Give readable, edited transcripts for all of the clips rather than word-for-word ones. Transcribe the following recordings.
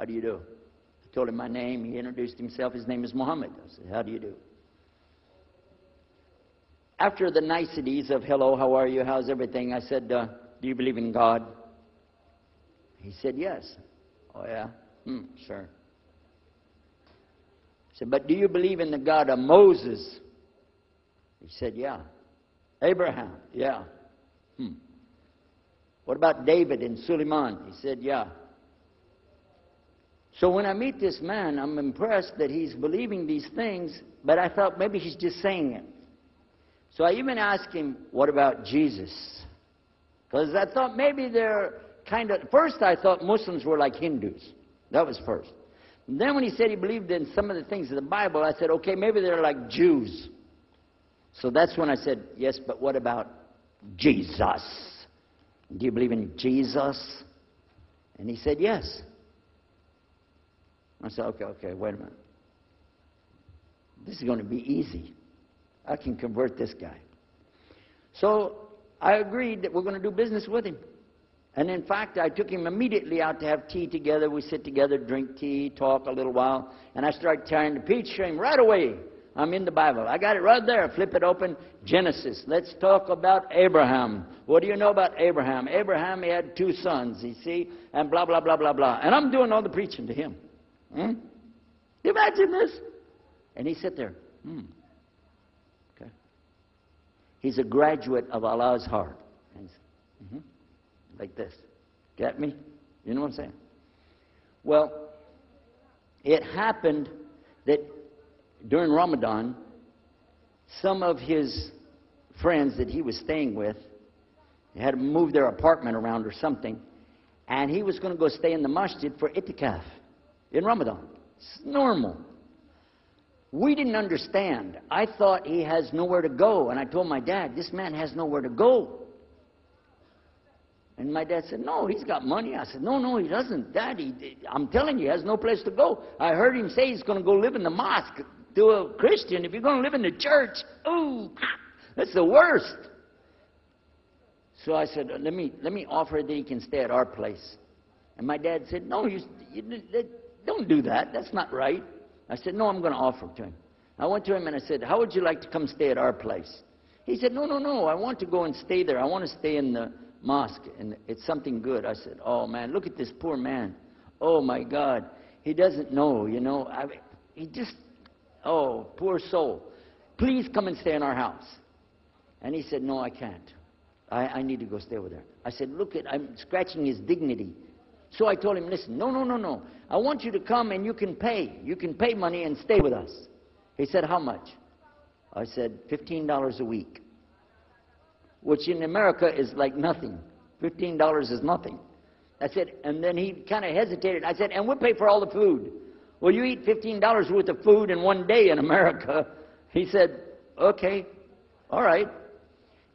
How do you do? I told him my name. He introduced himself. His name is Muhammad. I said, how do you do? After the niceties of hello, how are you, how's everything, I said, do you believe in God? He said, yes. Oh, yeah? Sure. I said, but do you believe in the God of Moses? He said, yeah. Abraham? Yeah. What about David and Suleiman? He said, yeah. So when I meet this man, I'm impressed that he's believing these things, but I thought maybe he's just saying it. So I even asked him, what about Jesus? Because I thought maybe they're kind of... First I thought Muslims were like Hindus. That was first. And then when he said he believed in some of the things of the Bible, I said, okay, maybe they're like Jews. So that's when I said, yes, but what about Jesus? Do you believe in Jesus? And he said, yes. I said, okay, wait a minute. This is going to be easy. I can convert this guy. So I agreed that we're going to do business with him. And in fact, I took him immediately out to have tea together. We sit together, drink tea, talk a little while. And I started trying to preach to him right away. I'm in the Bible. I got it right there. Flip it open. Genesis. Let's talk about Abraham. What do you know about Abraham? Abraham, he had 2 sons, you see, and blah, blah, blah, blah, blah. And I'm doing all the preaching to him. Imagine this. And he sat there. Okay. He's a graduate of Allah's heart. Like this. Get me? You know what I'm saying? Well, it happened that during Ramadan, some of his friends that he was staying with had to move their apartment around or something, and he was going to go stay in the masjid for itikaf in Ramadan. It's normal. We didn't understand. I thought he has nowhere to go, and I told my dad, this man has nowhere to go. And my dad said, no, he's got money. I said, no, he doesn't. Dad, I'm telling you, he has no place to go. I heard him say he's going to go live in the mosque. To a Christian, if you're going to live in the church, ooh, that's the worst. So I said, let me offer that he can stay at our place. And my dad said, no, you don't do that. That's not right. I said, no, I'm going to offer it to him. I went to him and I said, how would you like to come stay at our place? He said, no, I want to go and stay there. I want to stay in the mosque, and it's something good. I said, oh, man, look at this poor man. Oh, my God. He doesn't know, you know. He just... Oh, poor soul. Please come and stay in our house. And he said, no, I can't. I need to go stay over there. I said, look, I'm scratching his dignity. So I told him, listen, no. I want you to come and you can pay. You can pay money and stay with us. He said, how much? I said, $15 a week. Which in America is like nothing. $15 is nothing. I said, and then he kind of hesitated. I said, and we'll pay for all the food. Well, you eat $15 worth of food in one day in America. He said, okay, all right.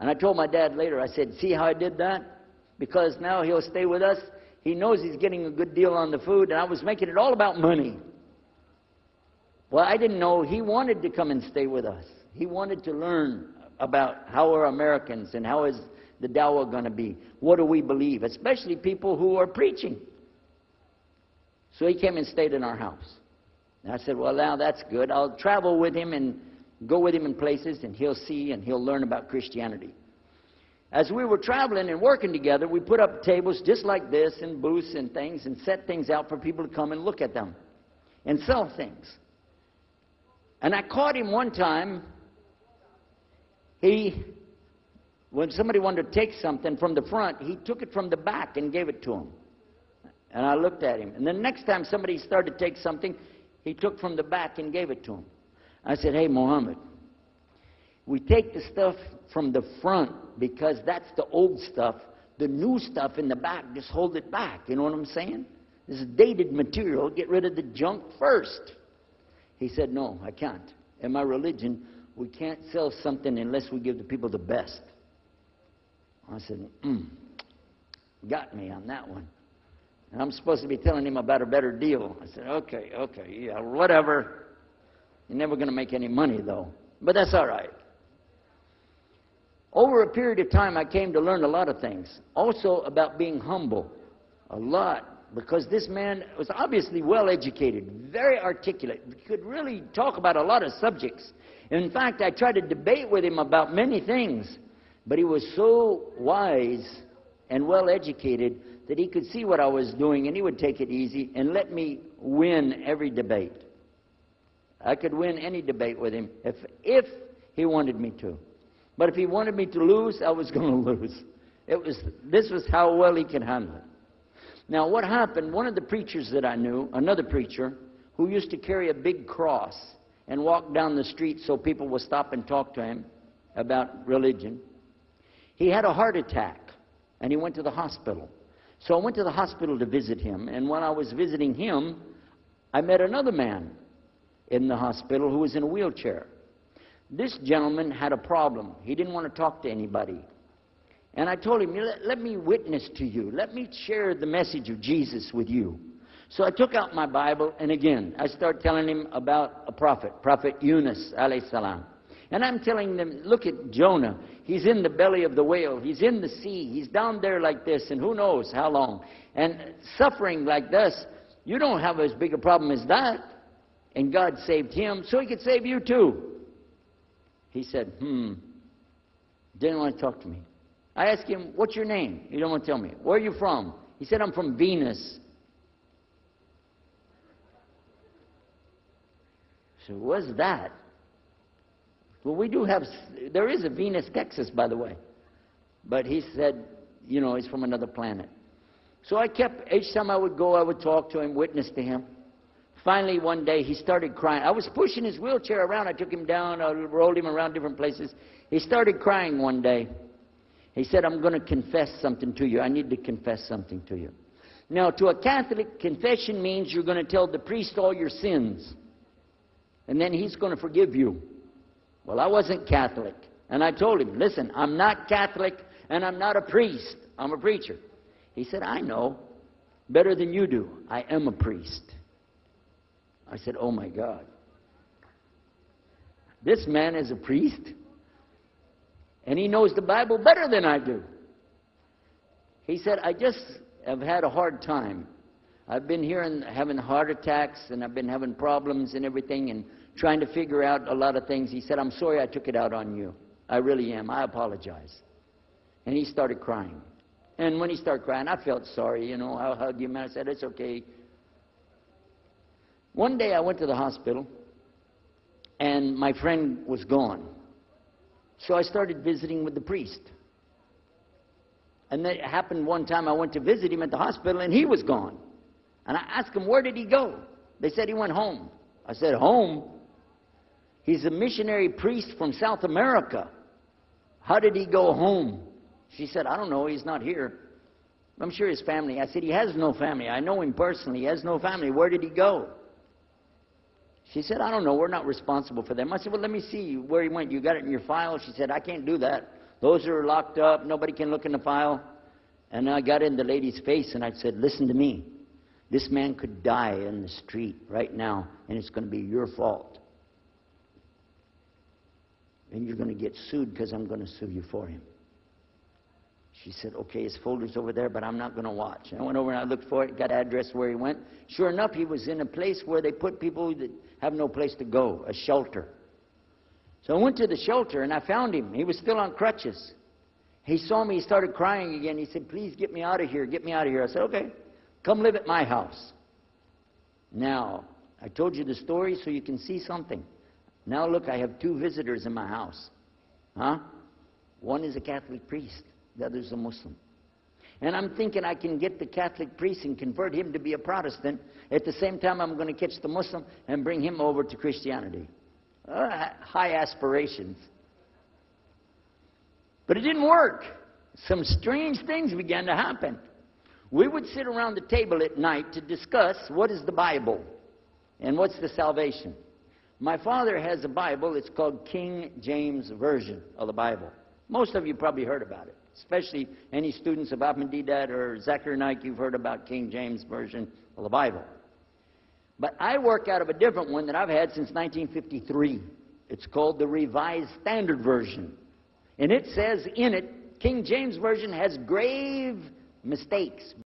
And I told my dad later, I said, see how I did that? Because now he'll stay with us. He knows he's getting a good deal on the food, and I was making it all about money. Well, I didn't know he wanted to come and stay with us. He wanted to learn about how are Americans and how is the dawah going to be. What do we believe? Especially people who are preaching. So he came and stayed in our house. And I said, well, now that's good. I'll travel with him and go with him in places, and he'll see and he'll learn about Christianity. As we were traveling and working together, we put up tables just like this and booths and things and set things out for people to come and look at them and sell things. And I caught him one time. When somebody wanted to take something from the front, he took it from the back and gave it to him. And I looked at him. And then next time somebody started to take something, he took from the back and gave it to him. I said, hey, Muhammad, we take the stuff from the front because that's the old stuff. The new stuff in the back, just hold it back. You know what I'm saying? This is dated material. Get rid of the junk first. He said, no, I can't. In my religion, we can't sell something unless we give the people the best. I said, got me on that one. And I'm supposed to be telling him about a better deal. I said, okay, yeah, whatever. You're never going to make any money, though. But that's all right. Over a period of time, I came to learn a lot of things. Also about being humble. A lot. because this man was obviously well educated, very articulate, could really talk about a lot of subjects. In fact, I tried to debate with him about many things, but he was so wise and well educated that he could see what I was doing, and he would take it easy and let me win every debate. I could win any debate with him if he wanted me to. But if he wanted me to lose, I was going to lose. This was how well he could handle it. Now, what happened, one of the preachers that I knew, another preacher, who used to carry a big cross and walk down the street so people would stop and talk to him about religion, he had a heart attack, and he went to the hospital. So I went to the hospital to visit him, and when I was visiting him, I met another man in the hospital who was in a wheelchair. This gentleman had a problem. He didn't want to talk to anybody. And I told him, let me witness to you. Let me share the message of Jesus with you. So I took out my Bible, and again, I started telling him about a prophet, Prophet Yunus, alayhi salam. And I'm telling them, look at Jonah. He's in the belly of the whale. He's in the sea. He's down there like this, and who knows how long. And suffering like this, you don't have as big a problem as that. And God saved him, so he could save you too. He said, didn't want to talk to me. I asked him, what's your name? He don't want to tell me. Where are you from? He said, I'm from Venus. So what's that? Well, we do have, there is a Venus, Texas, by the way. But he said, he's from another planet. So I kept, each time I would go, I would talk to him, witness to him. Finally, one day, he started crying. I was pushing his wheelchair around. I took him down. I rolled him around different places. He started crying one day. He said, I'm going to confess something to you. I need to confess something to you. Now, to a Catholic, confession means you're going to tell the priest all your sins. And then he's going to forgive you. Well, I wasn't Catholic. And I told him, listen, I'm not Catholic and I'm not a priest. I'm a preacher. He said, I know better than you do. I am a priest. I said, oh my God. This man is a priest? And he knows the Bible better than I do. He said, I just have had a hard time. I've been here and having heart attacks, and I've been having problems and everything, and trying to figure out a lot of things. He said, I'm sorry I took it out on you. I really am. I apologize. And he started crying. And when he started crying, I felt sorry. I hugged him, and I said, it's okay. One day I went to the hospital, and my friend was gone. So I started visiting with the priest. And that happened one time. I went to visit him at the hospital, and he was gone. And I asked him, where did he go? They said he went home. I said, home? He's a missionary priest from South America. How did he go home? She said, I don't know. He's not here. I'm sure his family. I said, he has no family. I know him personally. He has no family. Where did he go? She said, I don't know. We're not responsible for them. I said, well, let me see where he went. You got it in your file? She said, I can't do that. Those are locked up. Nobody can look in the file. And I got in the lady's face, and I said, listen to me. This man could die in the street right now, and it's going to be your fault. And you're going to get sued because I'm going to sue you for him. She said, okay, his folder's over there, but I'm not going to watch. And I went over and I looked for it, got an address where he went. Sure enough, he was in a place where they put people that have no place to go, a shelter. So I went to the shelter, and I found him. He was still on crutches. He saw me. He started crying again. He said, please get me out of here. Get me out of here. I said, okay, come live at my house. Now, I told you the story so you can see something. Now, look, I have 2 visitors in my house. One is a Catholic priest. The other is a Muslim. And I'm thinking I can get the Catholic priest and convert him to be a Protestant. At the same time, I'm going to catch the Muslim and bring him over to Christianity. High aspirations. But it didn't work. Some strange things began to happen. We would sit around the table at night to discuss what is the Bible and what's the salvation. My father has a Bible. It's called King James Version of the Bible. Most of you probably heard about it. Especially any students of Ahmadiyya or Zakir Naik, you've heard about King James Version of the Bible. But I work out of a different one that I've had since 1953. It's called the Revised Standard Version. And it says in it, King James Version has grave mistakes,